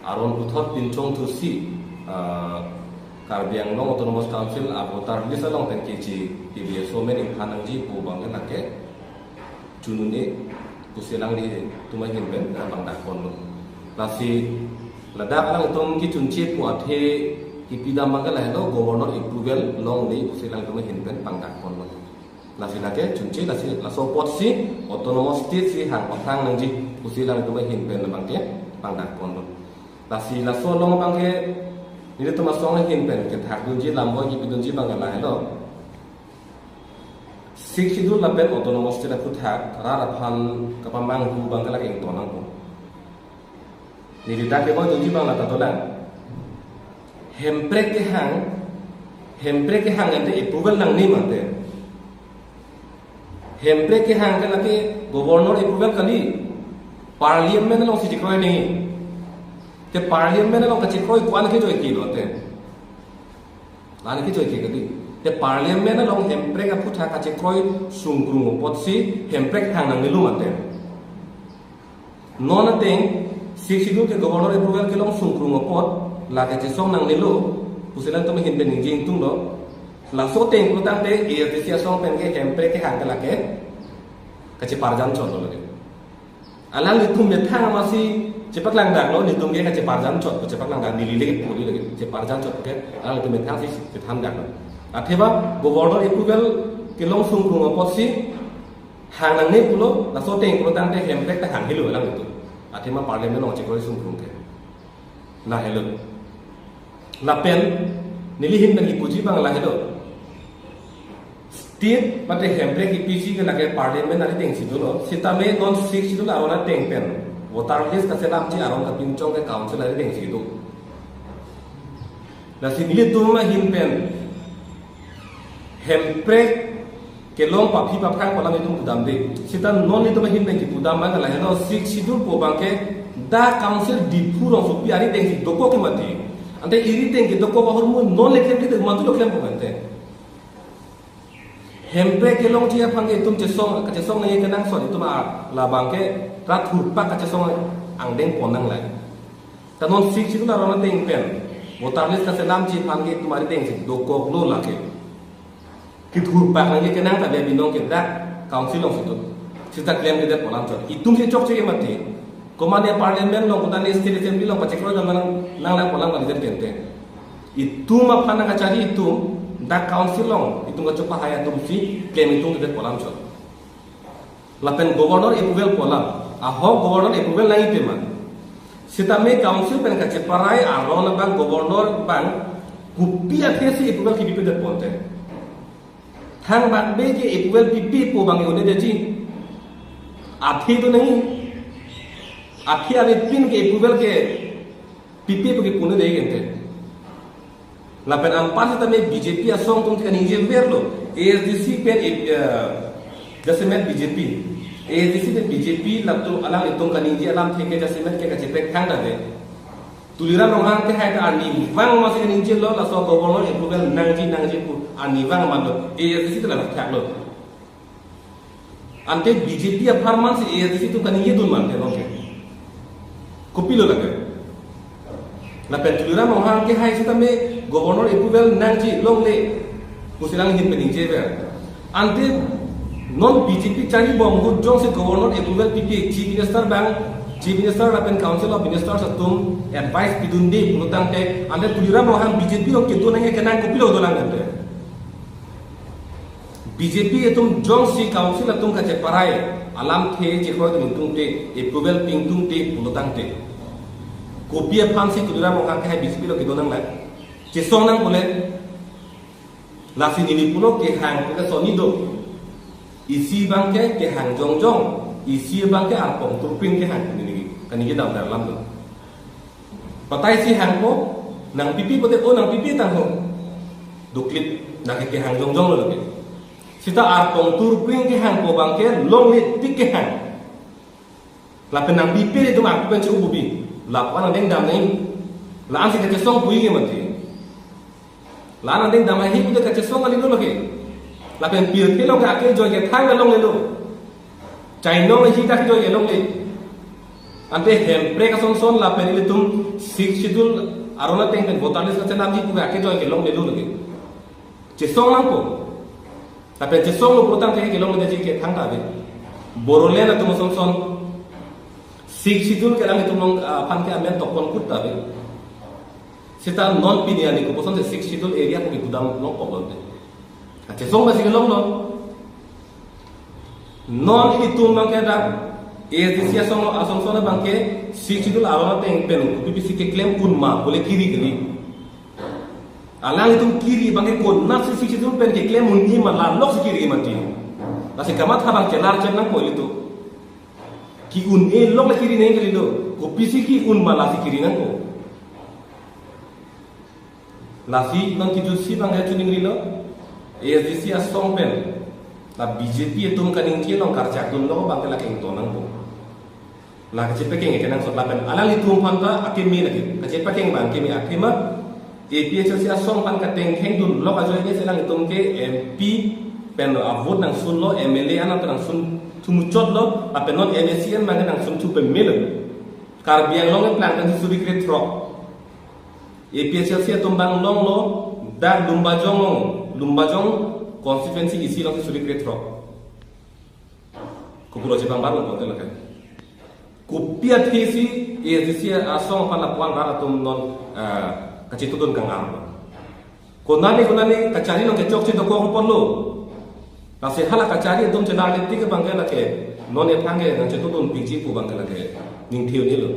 aron puthot pinchong thusi Karbi Anglong Autonomous Council abotar lisa long ten keji PBSO men imphanang ji po bang ke jununi kusilang di tumai hinben bang dakon lo lasi ladak lang itong ki chunchi po athe ipidam bang la hello governor approval long ni kusilang tumai hinben bang dakon lo lasi nake chunchi lasi laso pot si autonomous state si hang pathang nang ji kusilang tumai hinben bang ke bang dakon lo lasi laso long bang ke ini tu masuk orang hinpen ke thak dunji lambo ki bidunji bangala hello sik sidul lapen autonomous state ku thak rara phan kapamang hu bangala eng tonang ko ni dita ke ko dunji bangala ta tolan hempre ke hang ante approval nang ni mate hempre ke hang kala ke governor approval kali parliament lo si dikroi ni te parliament lo kachi koi kwan ke joy ki lote lan ke joy ki kadi te parliament lo hempre ka phutha kachi koi sungkrung pot si hempre hang nang nilu mate non thing sixidu ke governor approval ke long sungkrung pot la ke chi song nang nilu pusilan to hin ben jing tung lo la so teng ku tang te e te song pen ke hempre ke hang la ke kachi parjan chon lo le alang litum me thang ma si cepat langgar lo nitung ke cepat jam cot cepat langgar dili lagi puli lagi cepat jam cot ke alang itu metang sih cepat dak lo atheba governor approval ke long sungkrung pot si hang nang ne pulo la so teng pulo tang te hempre ta hang hilu alang itu athema parliament lo chekoi sungkrung ke la helo la pen nilihin bagi puji bang la helo state mate hempre ki pg ke lage parliament ari teng sidulo sitame non 6 sidulo arona teng pen voter list ka selam chi arong ka pinchong ke council ari deng sidu la sinili tuma hin pen hempre ke long pa phi pa phang kolam itum budam de sitan non ni tuma hin pen ki budam ma la helo sik sidur po bangke da council dipuro so pi ari deng si doko ke mati ante iri deng ki doko ba hormu non leklem ke matu leklem po bante hempre ke long chi phang itum che song ni ke nang so itum la bangke rathur pa ka song ang deng ponang lai tanon sik sidu la rona teng pen voter list ka selam chi phang ke tumari deng si doko lo la ke ki thur pa nang ke nang ta be binong ke da council of situ sita claim ke da polam chot itum se chok che mate komande parliament lo kutan state assembly lo pachekro nang polam ka lider tente itum ma phana ka chari itum da council long itum ka chokpa haya tum si claim itum ke da polam chot lapen governor approval polam aho governor approval nai tema sita me council pen ka cheparai aron bang governor bang kupi athesi approval ki bipe de ponte thang bang be ke approval pipi po bang yone de ji athi to nahi athi ave pin ke approval ke pipi po ke pune de gente lapen ampar sita me BJP asong tum kan inje berlo ASDC pen jasemet BJP ASDC pen BJP lapto alam itong kaninji alam theke jasemet ke kachepek thang dade tulira nonghang ke hai ta ani wang ma se kaninji lo la so governor approval nangji pu ani wang ma lo ASDC ta la thak lo ante BJP a farman se ASDC tu kaninji dun man te lo ke kopilo lage la pen tulira nonghang ke hai sita me governor approval nangji long le kusilang hin pen inje ver ante non BJP chari bom hu jong se governor approval PP chief minister lapen council of ministers atum advice pidundi pulutang te ande tulira mohang BJP lo ketu nange kenang kopilo dolang ande BJP atum jong si council atum ka cheparai alam the je ko tum te approval pingtung te pulutang te kopia phansi tulira mohang ka BJP lo ketu nang lai che song nang bole lasi nini puno ke hang ke soni do isi bangke ke hang jong isi bangke arpong turpin ke hang kani ke dam dalam do patai si hang ko nang pipi pote o nang pipi tang ho duklit nak ke hang jong lo lagi sita arpong turpin ke hang ko bangke long le tik ke hang la penang pipi itu mak pen chu bubi la wana deng dam nei la an si ke song pui ke mati la an deng dam hi ku ke song ali lo lagi lapen pil ke long ka ke joy ke thang long le lo chai no hi ta joy ke long le ante hempre ka son la perili tum sik sidul arona teng pen voter list ka nam ji ku ake joy ke long le lu lagi che song nang ko tapi che song lo protang ke long le ji ke thang ta be borole na tum son sik sidul ke lang tum long pan ke amen tokon kut ta be sita non piniani ko poson sik sidul area ko gudam long ko be che song ba sig long lo non itu mangkeda ASDC asong bangke siksidul arona teng pen PPC ke claim unma boleh kiri kiri alang itu kiri bangke kon nas siksidul pen ke claim unni mala lok kiri mati nasi kamat habang celar cenang ko itu ki un e lok kiri neng kiri do ko PC ki un mala kiri nang ko nasi non ki jusi bangke tuning rilo ASDC asong pen la BJP itu kaning ki long karja tun lo bangke la keng tonang ko la kace pekeng ke nang sot la pen alali tum phanta akemi lagi kace pekeng bang kemi akima APHC asong pan ka teng kheng dun lo ka joi ke selang tum ke MP pen a vote nang sun lo MLA ana nang sun tumu chot lo la pen non MSCN mang nang sun tu pe mil kar biang long plan kan su dikret tro APHC tum bang long lo da lumbajong constituency isi lo su dikret tro ko pro je bang bar lo ko kan kupia thesi ASDC asong pan lapuan rara tum non kacitudun kang am konani kacari no kecok ci doko ko lo nase hala kacari tum cedar le tik bangela ke non e phange nang citudun PG pu bangela ke ning thiu ni lo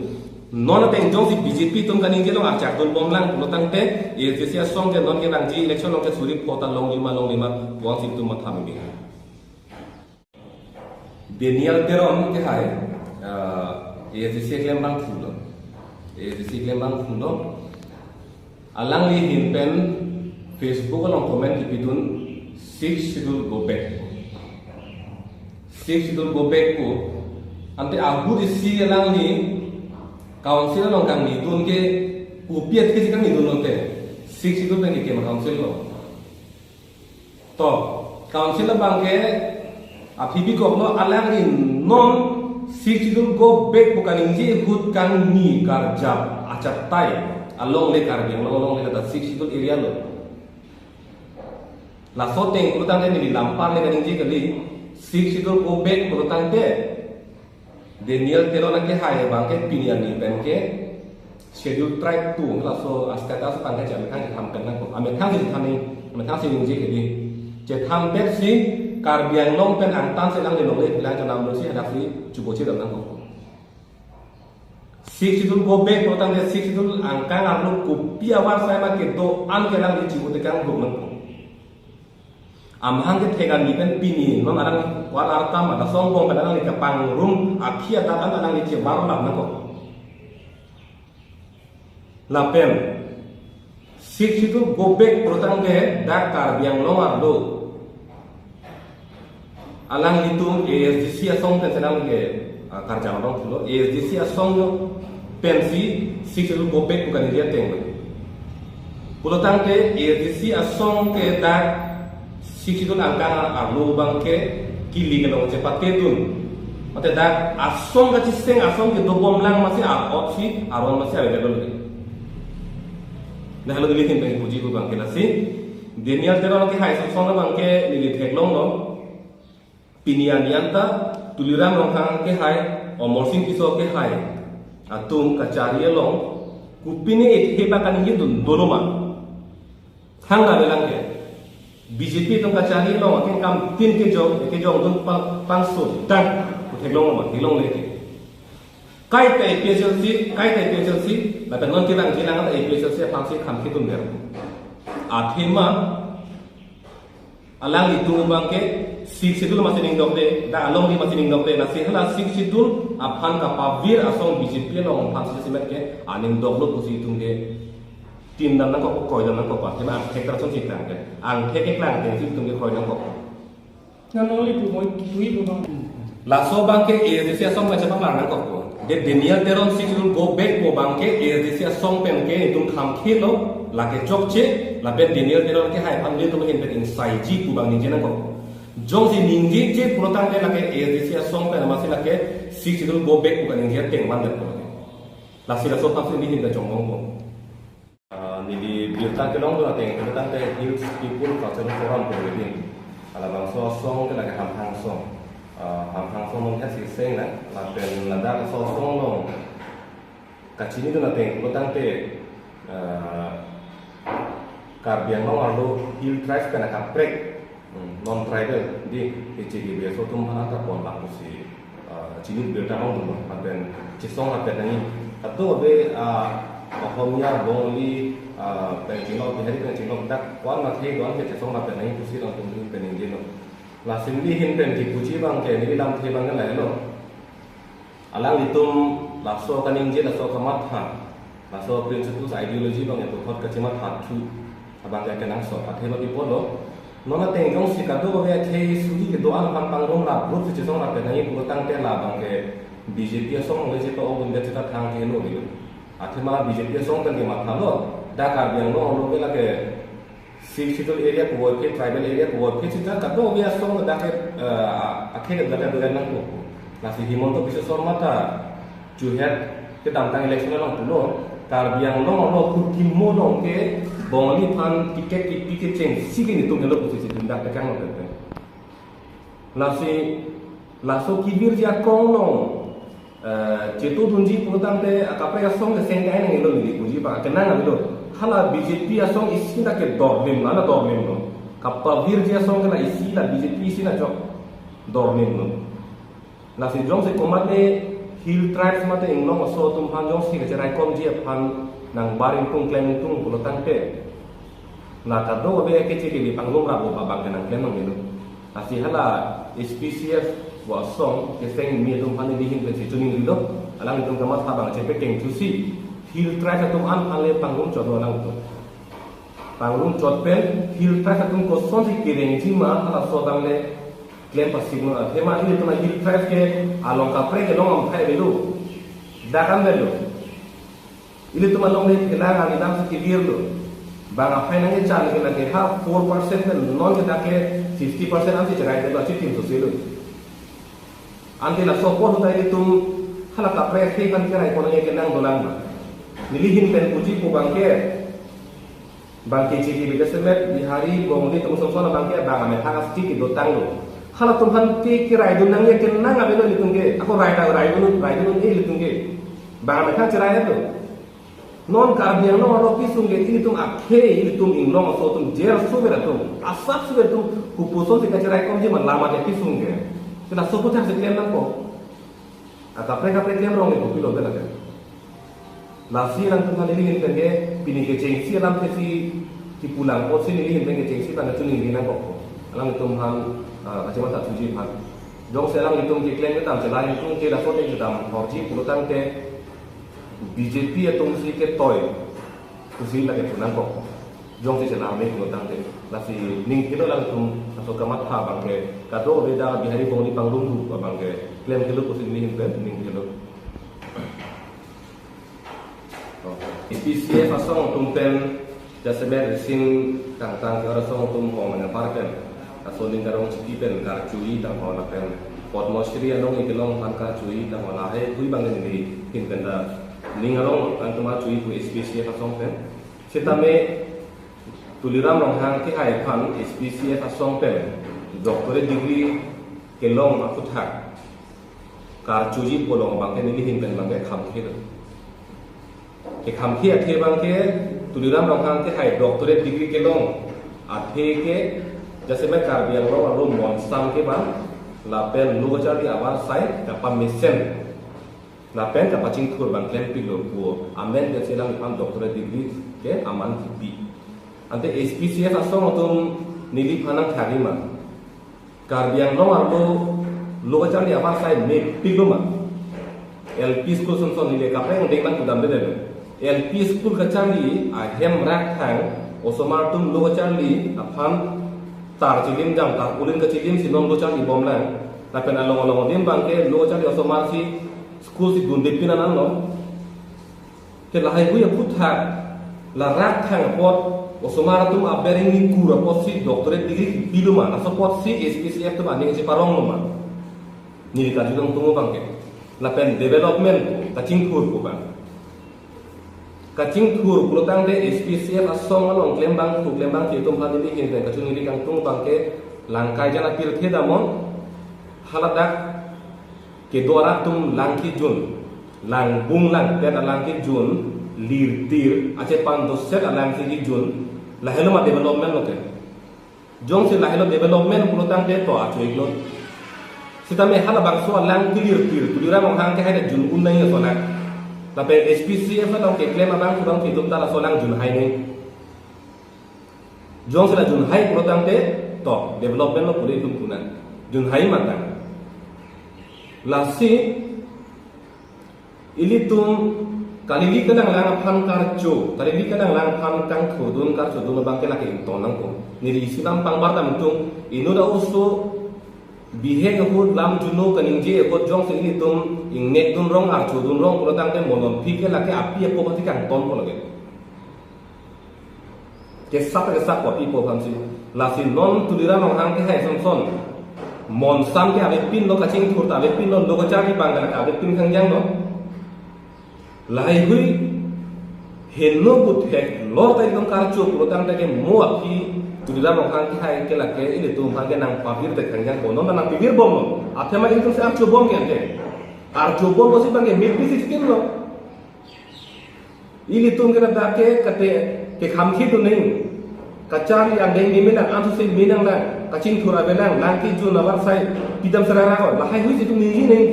non teng jong si BJP tum kaning ke lo achak dun bomlang lo tang te ASDC asong ke non ke nang ji election lo ke suri pota long lima puang si tum matham bi Daniel Teron ke hai ASDC claim bang fulo ASDC claim bang fulo alang li hinpen Facebook along comment ki bidun 6 schedule go back ko ante agu isi alang ni council along kang ni dun ke upiat ke kang ni dun te 6 schedule bang ke council lo to council bang ke apibi ko lo alang ni non siksidul go back bukan inji hut kan ni karja acat tai along le karbiang long le kata siksidul area lo la soteng kurutang ni lampar le kan inji kali siksidul go back kurutang de Daniel Teron ke hai bangke pinian ni benke schedule tribe 2 la so askata so pangke jam kan tham kan ko ame kan si thaning ame kan si inji kali je tham bet si karbiang long pen angtan selang de long le bilang cho nam lo si ada si cubo ci dam nang ko siksidul go back protang de siksidul angkang arlo kupia war sai ma ke do an ke lang di cubo de kang go man am hang ke tegan ni pen pini non arang war arta ma da song bong kadang le ka pang rum akhia da an anang le ci bar lam nang ko la pen siksidul go back protang de da karbiang long arlo alang itu ASDC asong pensenang ke karja orang tulo ASDC asong pensi siksidul go back bukan dia teng pulo tangke ASDC asong ke da siksidul angkang arlo bangke kili ke long cepat ketun mate da asong ka ciseng asong ke dobom lang masih opsi aron masih available nah lo dilihin pengen puji bu bangke nasi Daniel Teron ke hai song bangke lilit heklong no pinian yanta tuliran rongkang ke hai omorsing piso ke hai atum kacari long kupini it heba kan ini dun doloma hanga belang ke BJP tum kacari long akin kam tin ke jong dun pang so dan utheglong ma hilong leke kai te PSLC la pen non kilang ata PSLC pang si kham kitun der athima alang itu bangke siksidul masih ning dokte da along di masih ning dokte na sehala siksidul aphan ka pavir asong BJP long phan simet ke aning doklo pusi tungge tin dan ko koi dan ko pa tema thek tar son siklang ke ang thek ke klang te si tungge koi dan ko na noli pu moi tui pu bang la so bangke ASDC asong ma chapa lang ko ko de Daniel Teron siksidul go back ko bangke ASDC asong pen ke tung kham khilo la ke chokche la pen Daniel Teron ke hai phan le tum hen pen insai ji ku bang ni jena ko jong si ningji je pulotang te lake ASDC song pe namasi lake si chidul go back bukan ningji teng man le ko la si la so tam ni hin da jong mong ko ni di bilta ke long do teng pulotang te hills people cultural forum ko ni ala bang so song ke lake ham hang song mong ha si seng na la pen la da so song long kachini do na teng pulotang te Karbiang long arlo hill tribes kana kaprek non tribal di kecil biasa tu mana tak pun laku si cini berita long tu makan cisong makan ni atau be Ohomnya bongli pencino bihari pencino dak wan makai doan ke cisong makan ni tu si long tu peninjil lo lah sini hin pen di puji bang ke ni lam the bang kan lah lo alang itu laso kaninjil laso kamatha laso principles ideology bang itu hot kacimat hatu abang ke kenang so athelo ipolo nona tengjong si kado be the sudi ke doan pang rom la group si chong la pe nai pu tang te la bang ke BJP song ngai se to obun de ta thang ke lo bi athema BJP song kan ke ma thalo da ka biang no lo be la ke sixth area ko ke tribal area ko ke chita kado be song da ke akhe da da nang ko la si himonto bisa sormata juhet ke tang election long pulo Karbiang long lo kutimo long ke bongli pan tiket ceng sigi ni tung lo posisi tindak tekang lo pepe laso kibir dia kong long cetu tunji putang te akapre asong ke sengkai nang lo ni puji pa kenang lo hala BJP asong isi na ke dormim mana dormim lo kapavir dia asong ke na isi la BJP isi na jok dormim lo lasi jong se komat ne hill tribes mate inglong so tum han jong si ke rai kom je pan nang baring tung klem tung pulotang te la ka do be ke chi li panglong ra bo babang nang klem nang ni asi hala SPCF wa song ke seng mi tum han ni hin ke chi tuning ri do alang tum kamat ha bang che pe keng tu si hill tribes tum an ale panglong chod alang tu panglong chod pen hill tribes tum ko son si kireng ji ma hala so dang le klem pasino tema ini tu na hill tribes ke along ka pre ke long am khai belu dakam belu ini tu malong ni kelangan ni dam se clear lo bang apa nang chal ke lage ha 4% ke non ke dake 50% anti cerai de achi tim to selo anti la support utai itu hala ka pre ke kan kerai ko nang ke nang dolang nilihin pen puji ko bangke bangke chi ke semet bihari bongli tu so so bangke bang ame thang sti ki dotang lo hala tumhan te ki rai dun nang ye ken nang abelo litungge ako rai dun e litungge ba ma kha cerai to non Karbiang no ro pisungge ini tum akhe ini tum inglong so tum jer subera tum asap subera tum kupuson te cerai kom je man lama te pisungge kena so putar se klem nang ko ata pre klem rong ko pilo bela ke lasi nang tum nang ini tenge pini ke cengsi lam te si pulang ko sini ini tenge cengsi tan tuning ni nang ko alang tum han macam mana tak tujuh pan. Jom selang hitung klaim kita, selain hitung kita foto kita, horji pulutan ke BJP atau mesti ke toy, mesti lagi punang kok. Jom si selang ini pulutan ke, lasi ning kilo lang tum atau kamat ha bang ke, kado beda bihari bongli panglung tu bang ke, klaim kilo mesti ning kilo. SPCF asong tumpen jasa ber sin tang ke orang asong tum hong menyaparkan. Asoling karong cikipen kar cui tang hola pen pot mostri anong ikelong pan kar cui tang hola he kui bang ni hin penda ning arong kan tuma cui ku SPCF asong pen sitame tuliram rong hang ke hai pan SPCF asong pen doctorate degree kelong akut hak kar cui polong bang ni hin pen bang kham ke kham ke the bang ke tuliram rong hang ke hai doctorate degree kelong athe ke जैसे मैं कार्बियांग रो और मॉन्स्टाम के बाद लापेन लोगों di awal saya dapat mesin lapen dapat cingkur bang klem pilo buo amen dia sedang ipam doctorate degree ke aman kipi ante SPCF asong otum nili panang tharima Karbiang ro arlo logochar di awal saya me pilo ma LP school son nile kapre ng dengman kudam bede LP school kachali a hem rak hang osomartum logochar li apam tar cilim jam tar ulin ke cilim sinom lo cari bom lang lapen along dim bangke lo cari osomar si school si gunde pinan no ke lahai bu ya putha la rak thang pot Osomara tum abering ni kura posi doctorate degree biluma na so posi SPCF tu bani si parong numa ni ka judong tungo bangke la pen development kacing thur ko bang kacing thur kulotang de SPCF asong along klembang ti tum phani di hin kacung ni kang tung bangke langkai jana tirthe damon haladak ke dora tum langki jun lang bung lang pen langki jun lir tir ache pan doset alang si jun lahelo ma development loke jong se lahelo development pulotang de to acho iglo sita me hala bang so lang tir tulira mong hang ke haida jun unai so nak tapi SPCF la ke claim abang kudang fitum tala so lang jun hai nei jong se la jun hai pulotang de to development lo puri tum kunan jun hai matang lasi ilitum kalili kadang lang pan karjo kalili kadang lang pan tang thudun karjo dun bangke laki tonang ko niri sidam pang barta mutung inu da usu bihe ke hud lam juno kaningje ko jong se ilitum ing nek dun rong arjo dun rong ko tang te monon phike laki api ko pati kang ton ko lage ke sap ko pi po phamsi lasi non tulira nong hang ke hai son mon sam ke ave pin lo kaching thur ta ave pin lo logo chari bangala ave pin khang jang no lai hui henno but hek lor tai dong kar chu protang ta ke mo api tulira nong hang ke hai ke la ke ile tu hang ke nang pavir te khang jang bono nang pivir bom athema itu se ar chu bom ke ante ar chu bom bosi bange mil pi skin lo ile tu ke da ke kate ke kham khi tu nei kacari yang deng dimenang antu se minang lang kacing thura benang langki ju nawar sai pidam sarara ko lahai hui situ ngi nei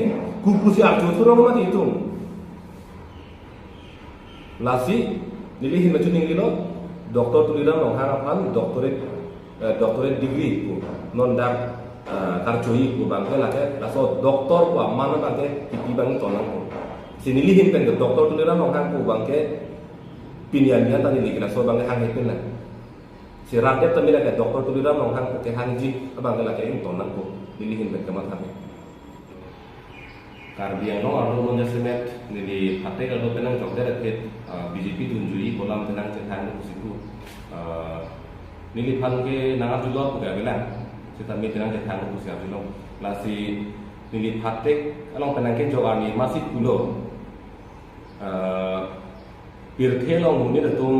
kuku si arju thurong ma itu lasi nilihin machu ning lo doktor tulira nong harapan doctorate degree ku non dak karjoi ku bangke lake laso doktor ku amana bangke pipi bang tonang ku sinilihin pen doktor tulira nong hang ku bangke pinian tadi ni laso bangke hang ipin lah si rakyat tamila ke doktor tulira nong hang ke hangji abang ke lake in tonang ku nilihin pen kamat hang karbiang no arlo mon jasemet nili hate kalau penang jogder ket BJP tunjui kolam tenang cetan kusiku nili phan ke nangat julo puga belang kita mi tenang cetan kusi julo lasi nili hate along penang ke jogani masih pulo pirthe long muni datum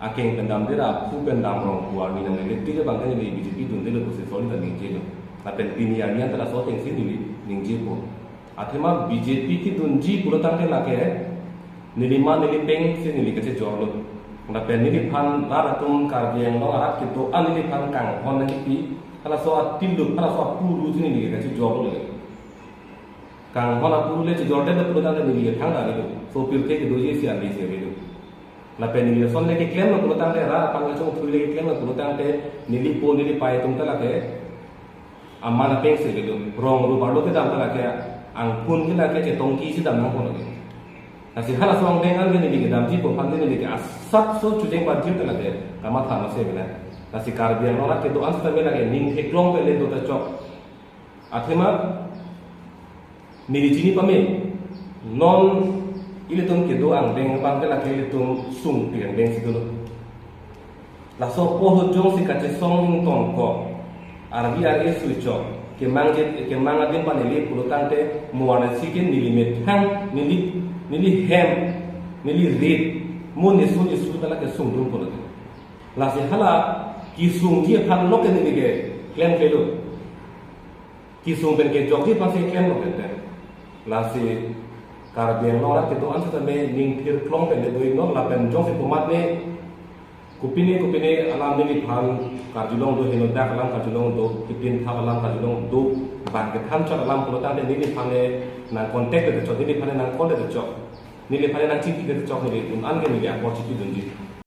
akeng pendam dera pu pendam rong kuar ni nang nili tiga bangke nili BJP tunjui kusi soli dan ningje apen piniannya telah so tengsi ningji po athema BJP ki dunji purutang ke lake nilima nilipeng si nilikase jorlo na pen nili phan laratum karbiang no arat kito anili phan kang hon niki hala so atillu hala so puru ni nilikase jorlo le kang hon apuru le jorde da purutang ke nili thang da le so pirte ke doji si ali se le na pen nili son le ke claim na purutang ke ra pang chong thule ke claim na purutang ke nili po nili pai tum ta lake amana peng se le rong ru barlo ke dam ta ke ang pun ke la ke tongki si dam nang ko le nasi hala song deng ang ni ke dam ji po phang ni ke asat so chujeng ba ji ta la ke kama tha no se bela nasi karbiang ora ke do an sta bela ke ning ke klong pe le do ta chok athema ni jini pame non ile tum ke do ang deng bang ke la ke ile tum sung piang deng si do la so po ho jong si ka che song tong ko arbi age suicho ke manga din paneli pulutante muana sikin nilimet hang nili hem nili red mo ne su tala ke sung dum pulut la se hala ki sung ji phan lok ke nili ke klem ke lo ki sung ben ke jok ji pa se klem lo ke la se karbiang no ra ke to an sa me ning thir klong pe le doi no la pen jong se pumat ne kupine alam nili phan karjulong do heno dak alam karjulong do kipin tha alam karjulong do ban ke tham chot alam pulota de nili phan le na contact de chot nili phan na contact de chot nili phan na chiki de chot nili an ke nili a ko chiki dunji